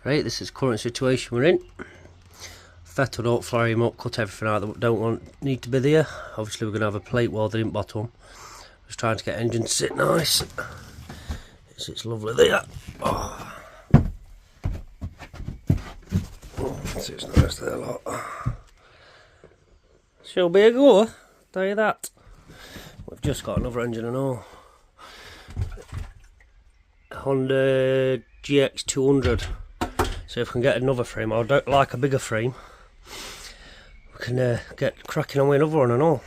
Right, this is current situation we're in. Fettle don't flare him up, cut everything out that don't need to be there. Obviously we're going to have a plate welded in bottom. Just trying to get engine to sit nice. It's lovely there. Oh, sits nice there, lot. She'll be a goer, tell you that. We've just got another engine and all. Honda GX200. So if we can get another frame, I would like a bigger frame. We can get cracking on with another one and all.